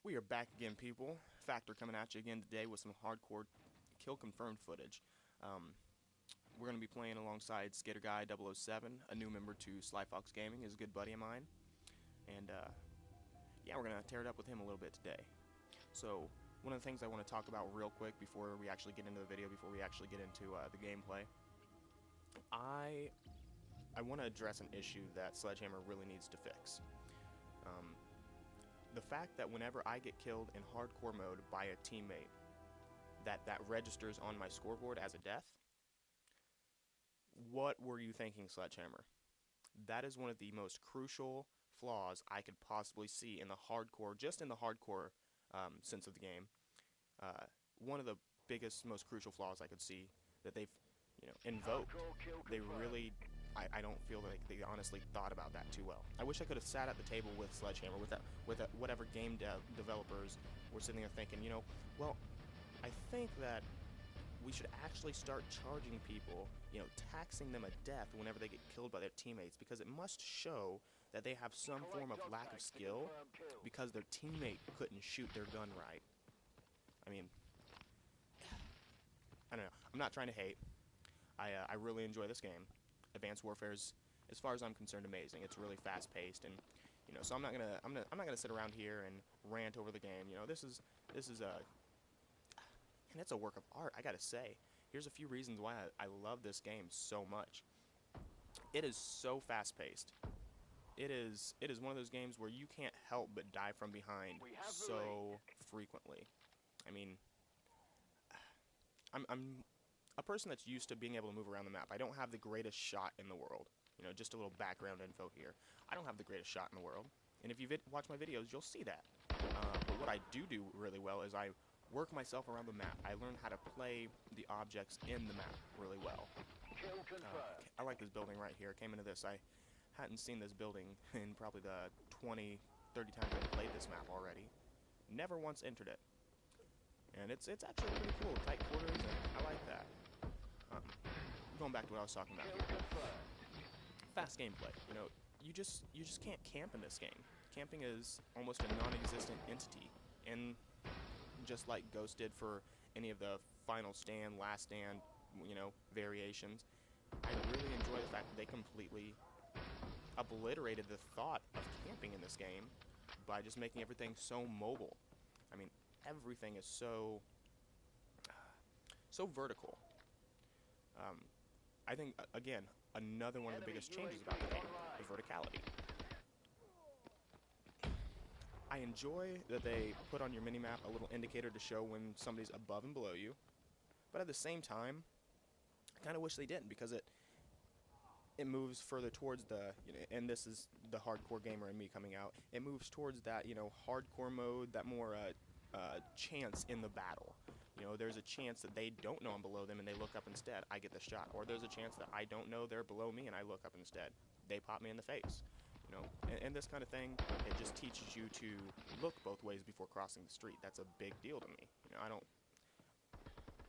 We are back again, people. Factor coming at you again today with some hardcore kill confirmed footage. Um, we're going to be playing alongside Skater Guy 007, a new member to Sly Fox Gaming, is a good buddy of mine. And yeah, we're going to tear it up with him a little bit today. So, one of the things I want to talk about real quick before we actually get into the video, before we actually get into the gameplay, I want to address an issue that Sledgehammer really needs to fix. The fact that whenever I get killed in hardcore mode by a teammate, that registers on my scoreboard as a death. What were you thinking, Sledgehammer? That is one of the most crucial flaws I could possibly see in the hardcore, just in the hardcore sense of the game. One of the biggest, most crucial flaws I could see that they've, invoked. They really, I don't feel like they honestly thought about that too well. I wish I could have sat at the table with Sledgehammer, with whatever game developers were sitting there thinking, well, I think that we should actually start charging people, taxing them a death whenever they get killed by their teammates, because it must show that they have some form of lack of skill because their teammate couldn't shoot their gun right. I mean, I don't know. I'm not trying to hate. I really enjoy this game. Advanced Warfare is, as far as I'm concerned, amazing. It's really fast-paced, and so I'm not gonna sit around here and rant over the game. This is a, and it's a work of art. I gotta say, here's a few reasons why I love this game so much. It is so fast-paced. It is one of those games where you can't help but die from behind so frequently. I mean, I'm a person that's used to being able to move around the map. I don't have the greatest shot in the world. Just a little background info here. I don't have the greatest shot in the world. And if you watch my videos, you'll see that. But what I do really well is I work myself around the map. I learn how to play the objects in the map really well. I like this building right here. Came into this. I hadn't seen this building in probably the 20, 30 times I've played this map already. Never once entered it. And it's actually pretty cool. Tight quarters, and I like that. Going back to what I was talking about here. Fast gameplay. You just can't camp in this game. Camping is almost a non-existent entity, and just like Ghost did for any of the Final Stand, Last Stand, variations, I really enjoy the fact that they completely obliterated the thought of camping in this game by just making everything so mobile. I mean, everything is so vertical. I think, again, another one of the biggest changes about the game, the verticality. I enjoy that they put on your minimap a little indicator to show when somebody's above and below you, but at the same time, I kind of wish they didn't, because it moves further towards the, and this is the hardcore gamer in me coming out, it moves towards that, hardcore mode, that more chance in the battle. There's a chance that they don't know I'm below them and they look up instead. I get the shot. Or there's a chance that I don't know they're below me and I look up instead. They pop me in the face. And this kind of thing, it just teaches you to look both ways before crossing the street. That's a big deal to me.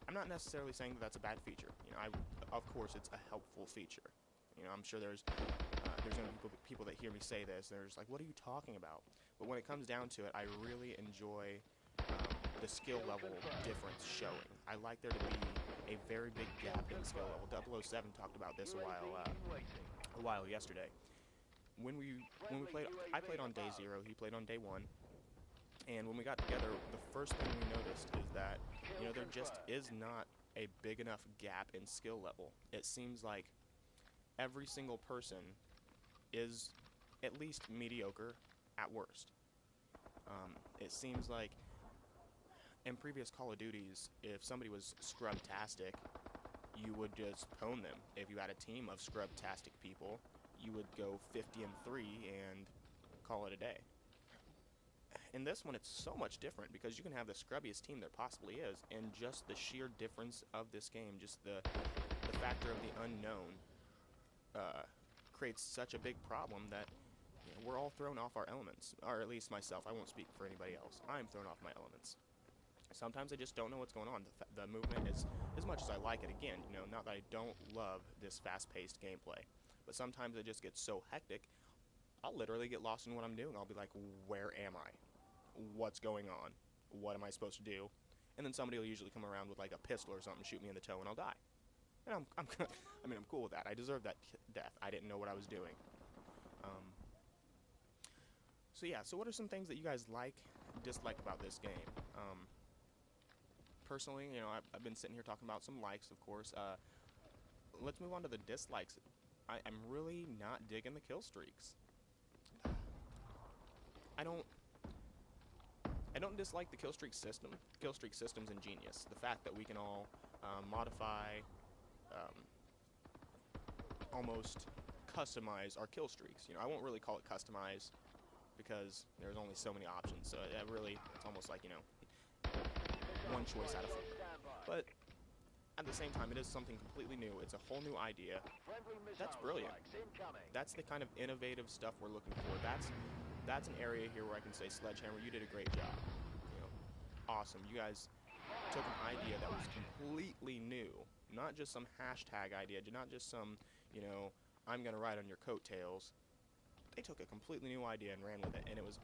I'm not necessarily saying that that's a bad feature. Of course, it's a helpful feature. I'm sure there's going to be people that hear me say this, and they're just like, what are you talking about? But when it comes down to it, I really enjoy the skill level difference showing. I like there to be a very big gap in the skill level. 007 talked about this a while yesterday. When we played, I played on day 0, he played on day 1, and when we got together, the first thing we noticed is that, there just is not a big enough gap in skill level. It seems like every single person is at least mediocre at worst. It seems like in previous Call of Duties, if somebody was scrub-tastic, you would just pwn them. If you had a team of scrub-tastic people, you would go 50-3 and call it a day. In this one, it's so much different, because you can have the scrubbiest team there possibly is, and just the sheer difference of this game, just the factor of the unknown, creates such a big problem that we're all thrown off our elements, or at least myself. I won't speak for anybody else. I'm thrown off my elements. Sometimes I just don't know what's going on. The movement is, as much as I like it, again, not that I don't love this fast-paced gameplay, but sometimes it just gets so hectic, I'll literally get lost in what I'm doing. I'll be like, where am I? what's going on, what am I supposed to do, and then somebody will usually come around with like a pistol or something, shoot me in the toe, and I'll die. And I'm I mean, I'm cool with that. I deserve that death. I didn't know what I was doing. So yeah, so what are some things that you guys like, dislike about this game? Personally, you know, I've been sitting here talking about some likes, of course. Let's move on to the dislikes. I'm really not digging the kill streaks. I don't dislike the kill streak system. Kill streak system's ingenious. The fact that we can all modify, almost customize our kill streaks. You know, I won't really call it customize because there's only so many options. So it really, it's almost like, you know, one choice out of 4. But at the same time, it is something completely new. It's a whole new idea. That's brilliant. That's the kind of innovative stuff we're looking for. That's an area here where I can say, Sledgehammer, you did a great job. You know, awesome. You guys took an idea that was completely new, not just some hashtag idea, not just some, you know, I'm gonna ride on your coattails. They took a completely new idea and ran with it, and it was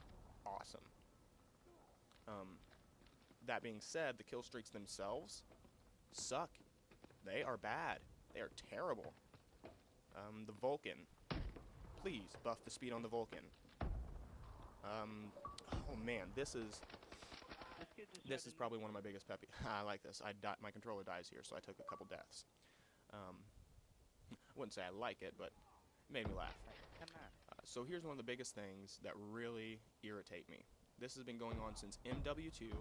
awesome. That being said, the kill streaks themselves suck. They are bad. They are terrible. The Vulcan. Please buff the speed on the Vulcan. Oh man, this is probably one of my biggest pet peeves. I like this. My controller dies here, so I took a couple deaths. I wouldn't say I like it, but it made me laugh. So here's one of the biggest things that really irritate me. This has been going on since MW2,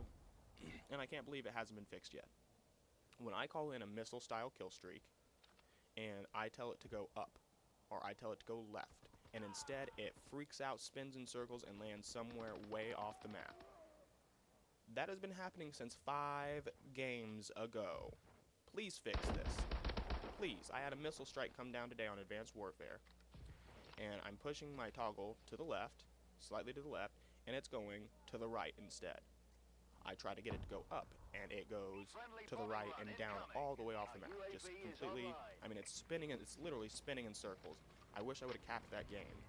and I can't believe it hasn't been fixed yet. When I call in a missile-style kill streak, and I tell it to go up, or I tell it to go left, and instead it freaks out, spins in circles, and lands somewhere way off the map. That has been happening since 5 games ago. Please fix this. Please. I had a missile strike come down today on Advanced Warfare, and I'm pushing my toggle to the left, slightly to the left, and it's going to the right instead. I try to get it to go up, and it goes to the right and down all the way off the map. Just completely, I mean, it's spinning, it's literally spinning in circles. I wish I would have capped that game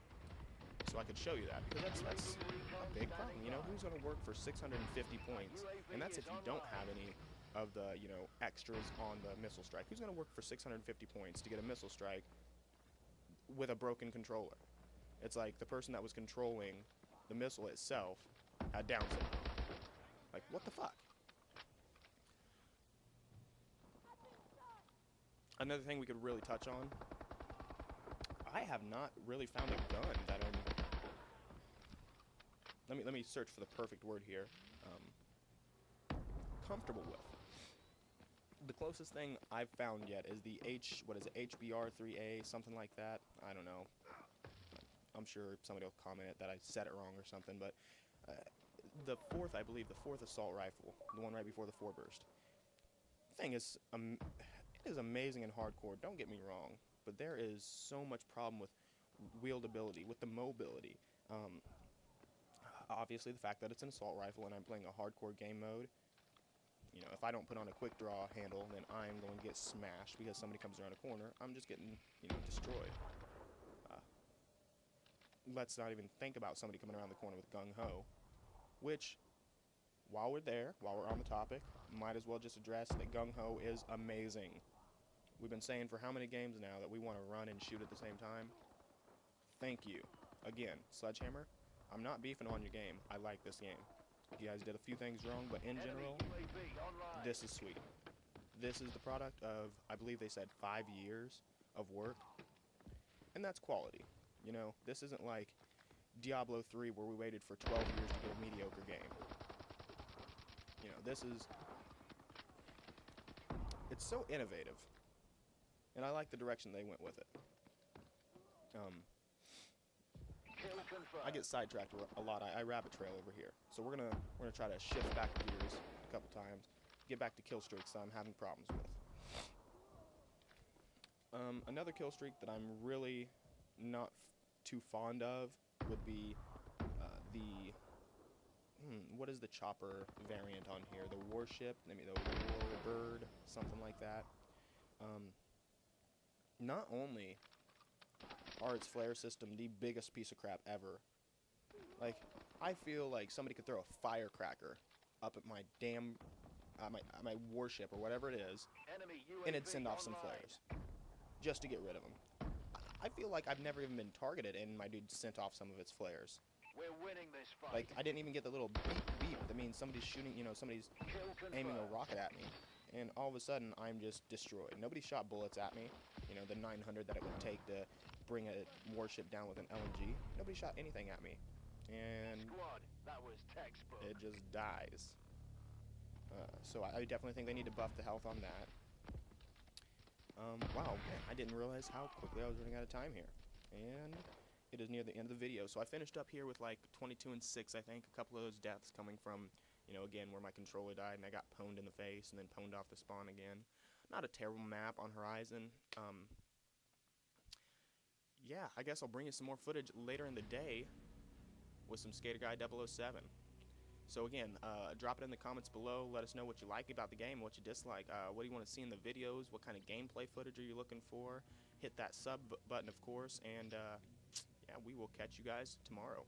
so I could show you that, because that's a big problem. You know, who's going to work for 650 points? And that's if you don't have any of the, you know, extras on the missile strike. Who's going to work for 650 points to get a missile strike with a broken controller? It's like the person that was controlling the missile itself had Down syndrome. Like, what the fuck? Another thing we could really touch on, I have not really found a gun that I'm, let me search for the perfect word here, comfortable with. The closest thing I've found yet is the HBR3A, something like that. I don't know. I'm sure somebody will comment that I said it wrong or something, but the fourth, I believe, the fourth assault rifle, the one right before the 4-burst. Thing is, it is amazing and hardcore, don't get me wrong, but there is so much problem with wieldability, with the mobility. Obviously, the fact that it's an assault rifle and I'm playing a hardcore game mode, you know, if I don't put on a quick draw handle, then I'm going to get smashed because somebody comes around a corner. I'm just getting, you know, destroyed. Let's not even think about somebody coming around the corner with gung-ho, which, while we're there, while we're on the topic, might as well just address that gung-ho is amazing. We've been saying for how many games now that we want to run and shoot at the same time? Thank you. Again, Sledgehammer, I'm not beefing on your game. I like this game. You guys did a few things wrong, but in general, this is sweet. This is the product of, I believe they said, 5 years of work, and that's quality. You know, this isn't like Diablo 3 where we waited for 12 years to get a mediocre game. You know, this is, it's so innovative, and I like the direction they went with it. I get sidetracked a lot. I rabbit trail over here, so we're gonna try to shift back gears a couple times, get back to kill streaks that I'm having problems with. Another kill streak that I'm really not too fond of would be what is the chopper variant on here? The warship, maybe the warbird, something like that. Not only are its flare system the biggest piece of crap ever, like, I feel like somebody could throw a firecracker up at my damn, my warship or whatever it is, and it'd send off some flares, just to get rid of them. I feel like I've never even been targeted, and my dude sent off some of its flares. We're winning this fight. Like, I didn't even get the little beep beep. That means somebody's shooting, you know, somebody's aiming a rocket at me. And all of a sudden, I'm just destroyed. Nobody shot bullets at me. You know, the 900 that it would take to bring a warship down with an LMG. Nobody shot anything at me. And Squad, that was textbook. it just dies. So I definitely think they need to buff the health on that. Wow, man, I didn't realize how quickly I was running out of time here. And it is near the end of the video. So I finished up here with like 22 and 6, I think. A couple of those deaths coming from, you know, again, where my controller died and I got pwned in the face and then pwned off the spawn again. Not a terrible map on Horizon. Yeah, I guess I'll bring you some more footage later in the day with some Skater Guy 007. So again, drop it in the comments below. Let us know what you like about the game, what you dislike. What do you want to see in the videos? What kind of gameplay footage are you looking for? Hit that sub button, of course, and yeah, we will catch you guys tomorrow.